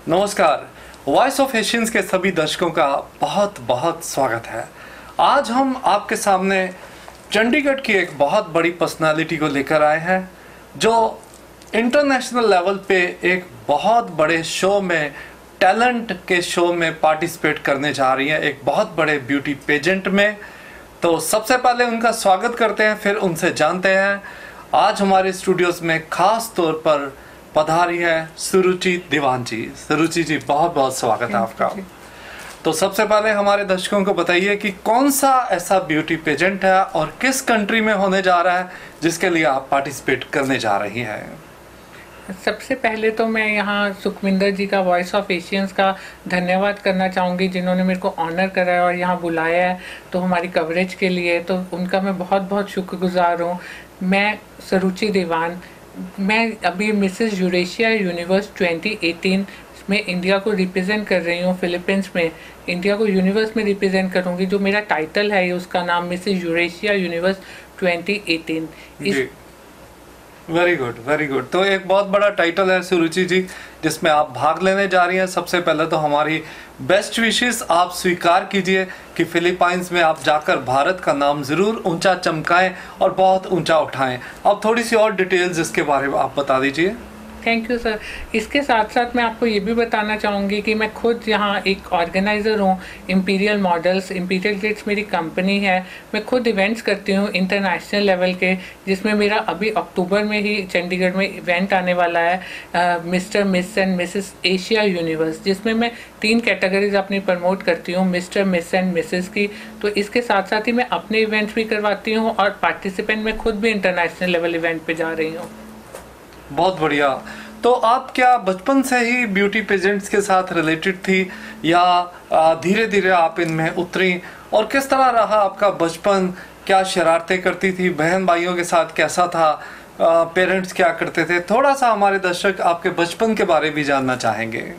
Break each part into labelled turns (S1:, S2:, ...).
S1: नमस्कार। Voice of Asians के सभी दर्शकों का बहुत बहुत स्वागत है। आज हम आपके सामने चंडीगढ़ की एक बहुत बड़ी पर्सनालिटी को लेकर आए हैं जो इंटरनेशनल लेवल पे एक बहुत बड़े शो में, टैलेंट के शो में पार्टिसिपेट करने जा रही है, एक बहुत बड़े ब्यूटी पेजेंट में। तो सबसे पहले उनका स्वागत करते हैं, फिर उनसे जानते हैं। आज हमारे स्टूडियोज में खास तौर पर पधारी है सुरुचि दीवान जी। सुरुचि जी, बहुत बहुत स्वागत है आपका। तो सबसे पहले हमारे दर्शकों को बताइए कि कौन सा ऐसा ब्यूटी पेजेंट है और किस कंट्री में होने जा रहा है जिसके लिए आप पार्टिसिपेट करने जा रही हैं।
S2: सबसे पहले तो मैं यहाँ सुखविंदर जी का, वॉइस ऑफ एशियंस का धन्यवाद करना चाहूँगी जिन्होंने मेरे को ऑनर करा है और यहाँ बुलाया है तो हमारी कवरेज के लिए, तो उनका मैं बहुत बहुत शुक्रगुजार हूँ। मैं सुरुचि दीवान, मैं अभी मिसेस यूरेशिया यूनिवर्स 2018 में इंडिया को रिप्रेजेंट कर रही हूँ। फिलीपींस में इंडिया को यूनिवर्स में रिप्रेजेंट करूँगी। जो मेरा टाइटल है उसका नाम Mrs Eurasia universe 2018।
S1: Very good, very good. तो एक बहुत बड़ा टाइटल है सुरुचि जी जिसमें आप भाग लेने जा रही हैं। सबसे पहले तो हमारी बेस्ट विशेस आप स्वीकार कीजिए कि फिलीपाइंस में आप जाकर भारत का नाम ज़रूर ऊंचा चमकाएं और बहुत ऊंचा उठाएं। अब थोड़ी सी और डिटेल्स इसके बारे में आप बता दीजिए।
S2: Thank you sir. इसके साथ साथ मैं आपको ये भी बताना चाहूँगी कि मैं खुद यहाँ एक ऑर्गेनाइज़र हूँ इम्पीरियल मॉडल्स। इम्पीरियल ग्लिट्स मेरी कंपनी है। मैं खुद इवेंट्स करती हूँ इंटरनेशनल लेवल के, जिसमें मेरा अभी अक्टूबर में ही चंडीगढ़ में इवेंट आने वाला है, mister miss and Mrs Asia universe, जिसमें मैं 3 कैटेगरीज अपनी प्रमोट करती हूँ, मिस्टर मिस एंड मिसेस की। तो इसके साथ साथ ही मैं अपने इवेंट्स भी करवाती हूँ और पार्टिसिपेंट मैं खुद भी इंटरनेशनल लेवल इवेंट पे जा रही हूँ।
S1: बहुत बढ़िया। तो आप क्या बचपन से ही ब्यूटी पेजेंट्स के साथ रिलेटेड थी या धीरे धीरे आप इनमें उतरी, और किस तरह रहा आपका बचपन? क्या शरारतें करती थी? बहन भाइयों के साथ कैसा था? पेरेंट्स क्या करते थे? थोड़ा सा हमारे दर्शक आपके बचपन के बारे भी जानना चाहेंगे।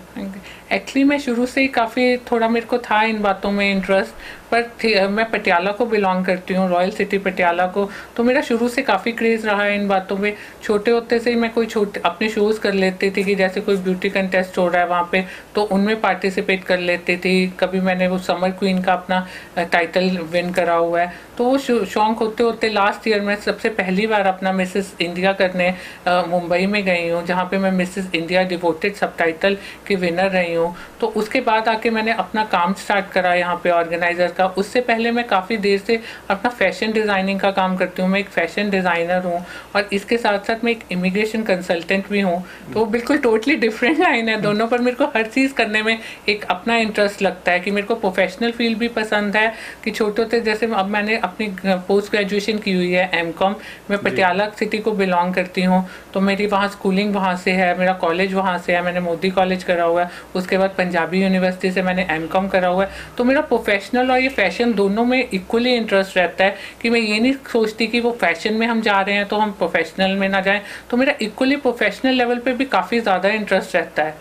S2: एक्चुअली मैं शुरू से ही काफ़ी थोड़ा मेरे को था इन बातों में इंटरेस्ट, पर मैं पटियाला को बिलोंग करती हूँ, रॉयल सिटी पटियाला को। तो मेरा शुरू से काफ़ी क्रेज़ रहा है इन बातों में। छोटे होते से ही मैं कोई अपने शोज़ कर लेती थी कि जैसे कोई ब्यूटी कंटेस्ट हो रहा है वहाँ पे, तो उनमें पार्टिसिपेट कर लेती थी। कभी मैंने वो समर क्वीन का अपना टाइटल विन करा हुआ है। तो वो शौक होते होते लास्ट ईयर मैं सबसे पहली बार अपना मिसेस इंडिया करने मुंबई में गई हूँ, जहाँ पे मैं मिसेस इंडिया डिवोटेड सबटाइटल की विनर रही हूँ। तो उसके बाद आके मैंने अपना काम स्टार्ट करा यहाँ पे ऑर्गेनाइजर का। उससे पहले मैं काफ़ी देर से अपना फैशन डिज़ाइनिंग का काम करती हूँ। मैं एक फैशन डिज़ाइनर हूँ और इसके साथ साथ मैं एक इमिग्रेशन कंसल्टेंट भी हूँ। तो बिल्कुल टोटली डिफरेंट लाइन है दोनों, पर मेरे को हर चीज़ करने में एक अपना इंटरेस्ट लगता है कि मेरे को प्रोफेशनल फील्ड भी पसंद है कि छोटे होते, जैसे अब मैंने अपनी पोस्ट ग्रेजुएशन की हुई है एमकॉम। मैं पटियाला सिटी को बिलोंग करती हूँ, तो मेरी वहाँ स्कूलिंग वहाँ से है, मेरा कॉलेज वहाँ से है, मैंने मोदी कॉलेज करा हुआ है। उसके बाद पंजाबी यूनिवर्सिटी से मैंने एमकॉम करा हुआ है। तो मेरा प्रोफेशनल और ये फैशन दोनों में इक्वली इंटरेस्ट रहता है कि मैं ये नहीं सोचती कि वो फैशन में हम जा रहे हैं तो हम प्रोफेशनल में ना जाएं। तो मेरा इक्वली प्रोफेशनल लेवल पे भी काफ़ी ज़्यादा इंटरेस्ट रहता है।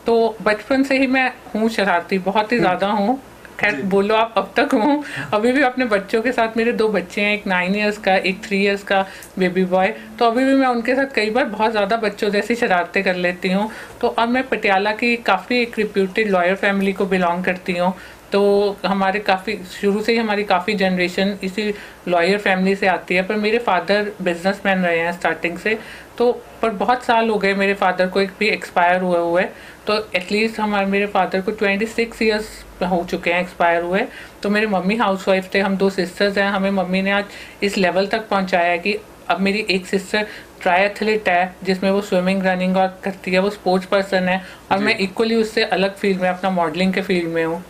S2: तो बचपन से ही मैं हूँ शरारती, बहुत ही ज़्यादा हूँ। खैर बोलो आप, अब तक हूँ। अभी भी अपने बच्चों के साथ, मेरे 2 बच्चे हैं, एक 9 इयर्स का, एक 3 इयर्स का बेबी बॉय। तो अभी भी मैं उनके साथ कई बार बहुत ज़्यादा बच्चों जैसी शरारतें कर लेती हूँ। तो अब मैं पटियाला की काफ़ी एक रिप्यूटेड लॉयर फैमिली को बिलोंग करती हूँ। तो हमारे काफ़ी शुरू से ही हमारी काफ़ी जनरेशन इसी लॉयर फैमिली से आती है। पर मेरे फादर बिजनेसमैन रहे हैं स्टार्टिंग से। तो पर बहुत साल हो गए मेरे फादर को एक भी एक्सपायर हुए हुए। तो एटलीस्ट मेरे फादर को 26 ईयर्स हो चुके हैं एक्सपायर हुए। तो मेरे मम्मी हाउसवाइफ थे, हम 2 सिस्टर्स हैं। हमें मम्मी ने आज इस लेवल तक पहुंचाया है कि अब मेरी एक सिस्टर ट्रायथलीट है जिसमें वो स्विमिंग रनिंग और करती है, वो स्पोर्ट्स पर्सन है, और मैं इक्वली उससे अलग फील्ड में, अपना मॉडलिंग के फील्ड में हूँ।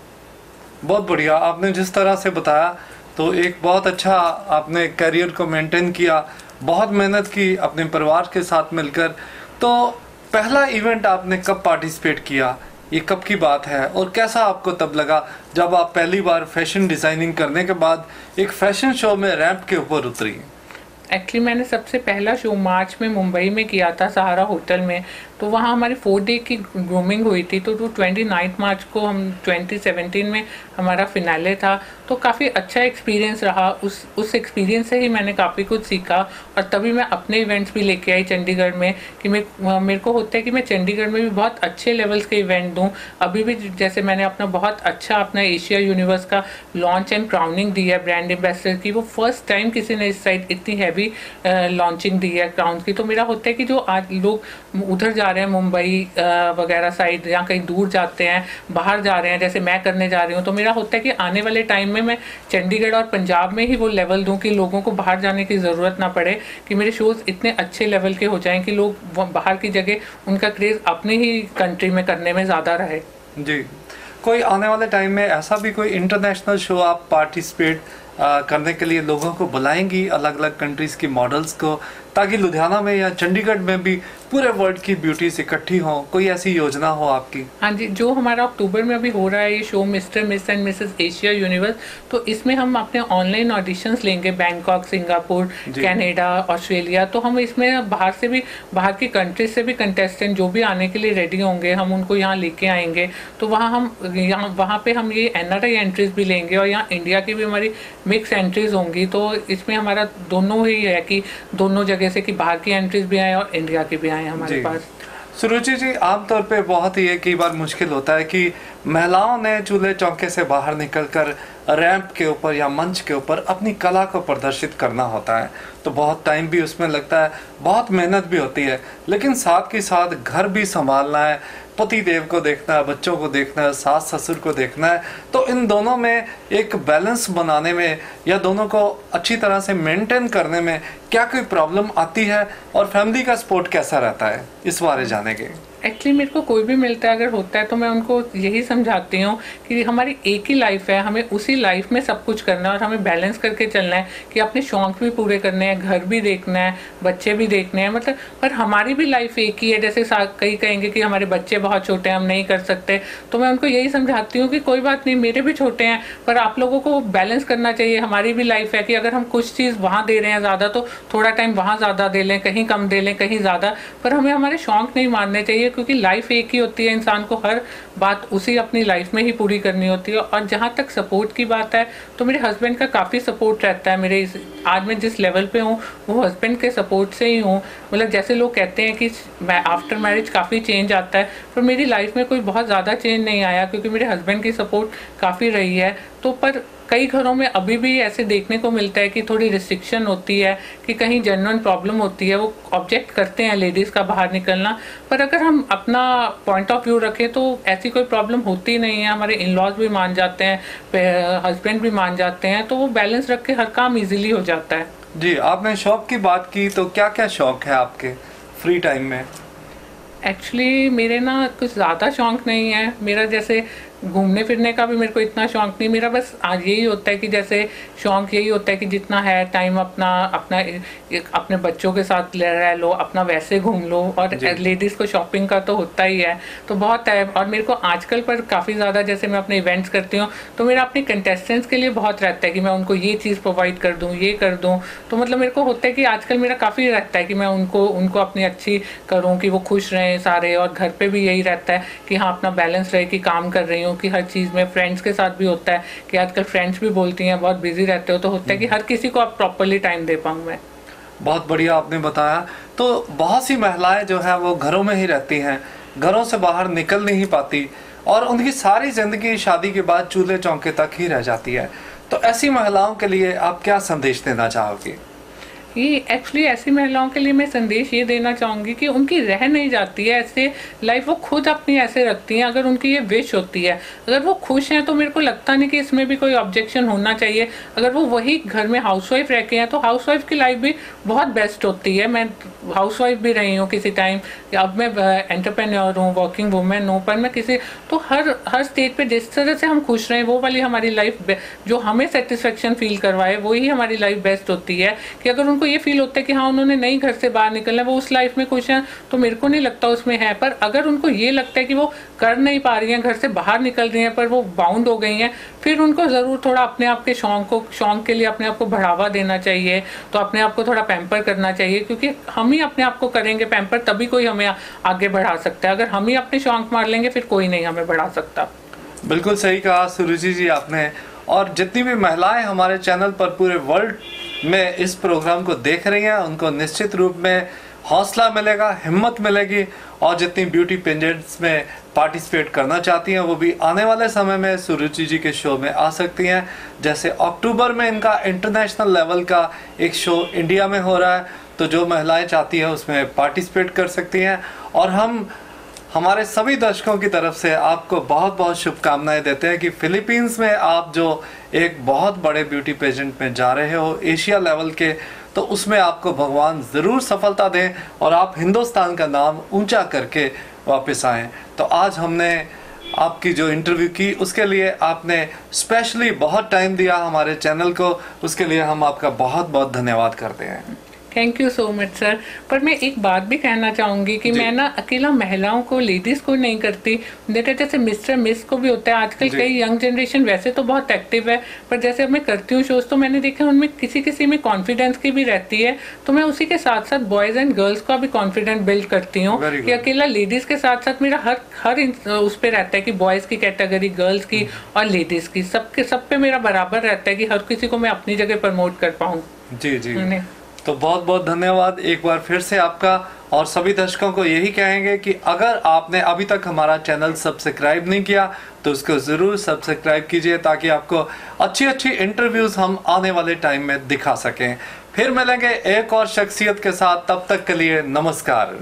S1: बहुत बढ़िया। आपने जिस तरह से बताया तो एक बहुत अच्छा आपने करियर को मेंटेन किया, बहुत मेहनत की अपने परिवार के साथ मिलकर। तो पहला इवेंट आपने कब पार्टिसिपेट किया, ये कब की बात है, और कैसा आपको तब लगा जब आप पहली बार फैशन डिज़ाइनिंग करने के बाद एक फैशन शो में रैंप के ऊपर उतरी?
S2: एक्चुअली मैंने सबसे पहला शो मार्च में मुंबई में किया था, सहारा होटल में। तो वहाँ हमारी 4 डे की ग्रूमिंग हुई थी। तो 29 मार्च को हम 2017 में हमारा फिनाले था। तो काफ़ी अच्छा एक्सपीरियंस रहा। उस एक्सपीरियंस से ही मैंने काफ़ी कुछ सीखा और तभी मैं अपने इवेंट्स भी लेके आई चंडीगढ़ में कि मेरे को होता है कि मैं चंडीगढ़ में भी बहुत अच्छे लेवल्स के इवेंट दूँ। अभी भी जैसे मैंने अपना बहुत अच्छा अपना एशिया यूनिवर्स का लॉन्च एंड क्राउनिंग दी है ब्रांड एम्बेसडर की। वो फर्स्ट टाइम किसी ने इस साइड इतनी हैवी लॉन्चिंग दी है क्राउन की। तो मेरा होता है कि जो आज लोग उधर जा रहे हैं मुंबई वगैरह साइड या कहीं दूर जाते हैं, बाहर जा रहे हैं, जैसे मैं करने जा रही हूँ, तो मेरा होता है कि आने वाले टाइम में मैं चंडीगढ़ और पंजाब में ही वो लेवल दूँ कि लोगों को बाहर जाने की ज़रूरत ना पड़े, कि मेरे शोज़ इतने अच्छे लेवल के हो जाएं कि लोग बाहर की जगह उनका क्रेज़ अपनी ही कंट्री में करने में ज़्यादा रहे।
S1: जी, कोई आने वाले टाइम में ऐसा भी कोई इंटरनेशनल शो आप पार्टिसिपेट करने के लिए लोगों को बुलाएंगी, अलग अलग कंट्रीज़ की मॉडल्स को, ताकि लुधियाना में या चंडीगढ़ में भी पूरे वर्ल्ड की ब्यूटीज इकट्ठी हों? कोई ऐसी योजना हो आपकी?
S2: हाँ जी, जो हमारा अक्टूबर में अभी हो रहा है ये show mister miss and Mrs Asia universe, तो इसमें हम अपने ऑनलाइन ऑडिशंस लेंगे बैंकॉक, सिंगापुर, कनाडा, ऑस्ट्रेलिया। तो हम इसमें बाहर से भी, बाहर की कंट्रीज से भी कंटेस्टेंट जो भी आने के लिए रेडी होंगे हम उनको यहाँ लेके आएंगे। तो वहाँ पे हम ये NRI एंट्रीज भी लेंगे और यहाँ इंडिया की भी हमारी मिक्स एंट्रीज होंगी। तो इसमें हमारा दोनों ही है कि दोनों जगह से कि बाहर की एंट्रीज भी आए और इंडिया की भी आए हमारे पास।
S1: सुरुचि जी, आमतौर पे बहुत ही कई बार मुश्किल होता है कि महिलाओं ने चूल्हे चौके से बाहर निकलकर रैंप के ऊपर या मंच के ऊपर अपनी कला को प्रदर्शित करना होता है। तो बहुत टाइम भी उसमें लगता है, बहुत मेहनत भी होती है, लेकिन साथ के साथ घर भी संभालना है, पति देव को देखना है, बच्चों को देखना है, सास ससुर को देखना है। तो इन दोनों में एक बैलेंस बनाने में या दोनों को अच्छी तरह से मेंटेन करने में क्या कोई प्रॉब्लम आती है, और फैमिली का सपोर्ट कैसा रहता है, इस बारे जानेंगे।
S2: एक्चुअली मेरे को कोई भी मिलता है अगर होता है तो मैं उनको यही समझाती हूँ कि हमारी एक ही लाइफ है, हमें उसी लाइफ में सब कुछ करना है और हमें बैलेंस करके चलना है कि अपने शौक भी पूरे करने हैं, घर भी देखना है, बच्चे भी देखने हैं, मतलब पर हमारी भी लाइफ एक ही है। जैसे कई कहेंगे कि हमारे बच्चे बहुत छोटे हैं, हम नहीं कर सकते, तो मैं उनको यही समझाती हूँ कि कोई बात नहीं, मेरे भी छोटे हैं, पर आप लोगों को बैलेंस करना चाहिए। हमारी भी लाइफ है कि अगर हम कुछ चीज़ वहाँ दे रहे हैं ज़्यादा तो थोड़ा टाइम वहाँ ज़्यादा दे लें, कहीं कम दे लें, कहीं ज़्यादा, पर हमें हमारे शौक नहीं मारने चाहिए, क्योंकि लाइफ एक ही होती है। इंसान को हर बात उसी अपनी लाइफ में ही पूरी करनी होती है। और जहाँ तक सपोर्ट की बात है तो मेरे हस्बैंड का काफ़ी सपोर्ट रहता है। मेरे आज मैं जिस लेवल पे हूँ वो हस्बैंड के सपोर्ट से ही हूँ। मतलब जैसे लोग कहते हैं कि मैं आफ्टर मैरिज काफ़ी चेंज आता है, पर मेरी लाइफ में कोई बहुत ज़्यादा चेंज नहीं आया, क्योंकि मेरे हस्बैंड की सपोर्ट काफ़ी रही है। तो पर कई घरों में अभी भी ऐसे देखने को मिलता है कि थोड़ी रिस्ट्रिक्शन होती है, कि कहीं जेन्युइन प्रॉब्लम होती है, वो ऑब्जेक्ट करते हैं लेडीज़ का बाहर निकलना। पर अगर हम अपना पॉइंट ऑफ व्यू रखें तो ऐसी कोई प्रॉब्लम होती नहीं है। हमारे इन लॉज भी मान जाते हैं, हस्बैंड भी मान जाते हैं, तो वो बैलेंस रख के हर काम ईजिली हो जाता है।
S1: जी, आपने शौक की बात की, तो क्या क्या शौक है आपके फ्री टाइम में?
S2: एक्चुअली मेरे ना कुछ ज़्यादा शौक नहीं है। मेरा जैसे घूमने फिरने का भी मेरे को इतना शौक नहीं, मेरा बस आज यही होता है कि जैसे शौक यही होता है कि जितना है टाइम अपना अपना अपने बच्चों के साथ रह लो, अपना वैसे घूम लो। और लेडीज़ को शॉपिंग का तो होता ही है, तो बहुत है। और मेरे को आजकल पर काफ़ी ज़्यादा, जैसे मैं अपने इवेंट्स करती हूँ तो मेरा अपने कंटेस्टेंट्स के लिए बहुत रहता है कि मैं उनको ये चीज़ प्रोवाइड कर दूँ, ये कर दूँ। तो मतलब मेरे को होता है कि आजकल मेरा काफ़ी रहता है कि मैं उनको अपनी अच्छी करूँ, कि वो खुश रहें सारे। और घर पर भी यही रहता है कि हाँ, अपना बैलेंस रहे, कि काम कर रही हूँ, कि हर चीज़ में। फ्रेंड्स के साथ भी होता है कि आजकल फ्रेंड्स भी बोलती हैं बहुत बिजी रहते हो, तो होता है कि हर किसी को आप प्रॉपर्ली टाइम दे पाऊँ मैं।
S1: बहुत बढ़िया आपने बताया। तो बहुत सी महिलाएं जो है वो घरों में ही रहती हैं, घरों से बाहर निकल नहीं पाती, और उनकी सारी जिंदगी शादी के बाद चूल्हे चौके तक ही रह जाती है। तो ऐसी महिलाओं के लिए आप क्या संदेश देना चाहोगे?
S2: ये एक्चुअली ऐसी महिलाओं के लिए मैं संदेश ये देना चाहूँगी कि उनकी रह नहीं जाती है ऐसे लाइफ, वो खुद अपनी ऐसे रखती हैं। अगर उनकी ये विश होती है, अगर वो खुश हैं, तो मेरे को लगता नहीं कि इसमें भी कोई ऑब्जेक्शन होना चाहिए। अगर वो वही घर में हाउसवाइफ रह के हैं तो हाउसवाइफ की लाइफ भी बहुत बेस्ट होती है। मैं हाउसवाइफ भी रही हूँ किसी टाइम, अब मैं एंटरप्रेन्योर हूँ, वर्किंग वूमेन हूँ, पर मैं किसी तो हर स्टेज पे जिस तरह से हम खुश रहें वो वाली हमारी लाइफ जो हमें सेटिस्फेक्शन फील करवाए वही हमारी लाइफ बेस्ट होती है। कि अगर उनको उनको ये फील होता है कि हाँ उन्होंने नहीं घर से बाहर निकलना है, वो उस लाइफ में खुश हैं, तो मेरे को नहीं लगता उसमें है। पर अगर उनको ये लगता है कि वो कर नहीं पा रही हैं, घर से बाहर निकल रही हैं पर वो बाउंड हो गई हैं, फिर उनको ज़रूर थोड़ा अपने आप के शौक के लिए अपने आप को बढ़ावा देना चाहिए। तो अपने आप को थोड़ा पैम्पर करना चाहिए, क्योंकि हम ही अपने आप को करेंगे पैम्पर तभी कोई हमें आगे बढ़ा सकता है। अगर हम ही अपने शौक मार लेंगे फिर कोई नहीं हमें बढ़ा सकता।
S1: बिल्कुल सही कहा सुरुचि जी आपने। और जितनी भी महिलाएं हमारे चैनल पर पूरे वर्ल्ड में इस प्रोग्राम को देख रही हैं, उनको निश्चित रूप में हौसला मिलेगा, हिम्मत मिलेगी। और जितनी ब्यूटी पेजेंट्स में पार्टिसिपेट करना चाहती हैं वो भी आने वाले समय में सुरुचि जी के शो में आ सकती हैं। जैसे अक्टूबर में इनका इंटरनेशनल लेवल का एक शो इंडिया में हो रहा है, तो जो महिलाएं चाहती हैं उसमें पार्टिसिपेट कर सकती हैं। और हम हमारे सभी दर्शकों की तरफ से आपको बहुत बहुत शुभकामनाएं देते हैं कि फिलीपींस में आप जो एक बहुत बड़े ब्यूटी पेजेंट में जा रहे हो एशिया लेवल के, तो उसमें आपको भगवान ज़रूर सफलता दें और आप हिंदुस्तान का नाम ऊंचा करके वापस आएँ। तो आज हमने आपकी जो इंटरव्यू की उसके लिए आपने स्पेशली बहुत टाइम दिया हमारे चैनल को, उसके लिए हम आपका बहुत बहुत धन्यवाद करते हैं।
S2: Thank you so much sir. पर मैं एक बात भी कहना चाहूँगी कि मैं ना अकेला महिलाओं को, लेडीज़ को नहीं करती, देखा जैसे मिस्टर मिस को भी होता है आजकल। कई यंग जनरेशन वैसे तो बहुत एक्टिव है, पर जैसे अब मैं करती हूँ शोज़ तो मैंने देखा उनमें किसी किसी में कॉन्फिडेंस की भी रहती है। तो मैं उसी के साथ साथ बॉयज़ एंड गर्ल्स का भी कॉन्फिडेंस बिल्ड करती हूँ कि अकेला लेडीज़ के साथ साथ मेरा हर उस पर रहता है कि बॉयज़ की कैटेगरी, गर्ल्स की और लेडीज़ की, सब पे मेरा बराबर रहता है कि हर किसी को मैं अपनी जगह प्रमोट कर पाऊँ।
S1: जी जी, तो बहुत बहुत धन्यवाद एक बार फिर से आपका। और सभी दर्शकों को यही कहेंगे कि अगर आपने अभी तक हमारा चैनल सब्सक्राइब नहीं किया तो उसको ज़रूर सब्सक्राइब कीजिए, ताकि आपको अच्छी अच्छी इंटरव्यूज़ हम आने वाले टाइम में दिखा सकें। फिर मिलेंगे एक और शख्सियत के साथ, तब तक के लिए नमस्कार।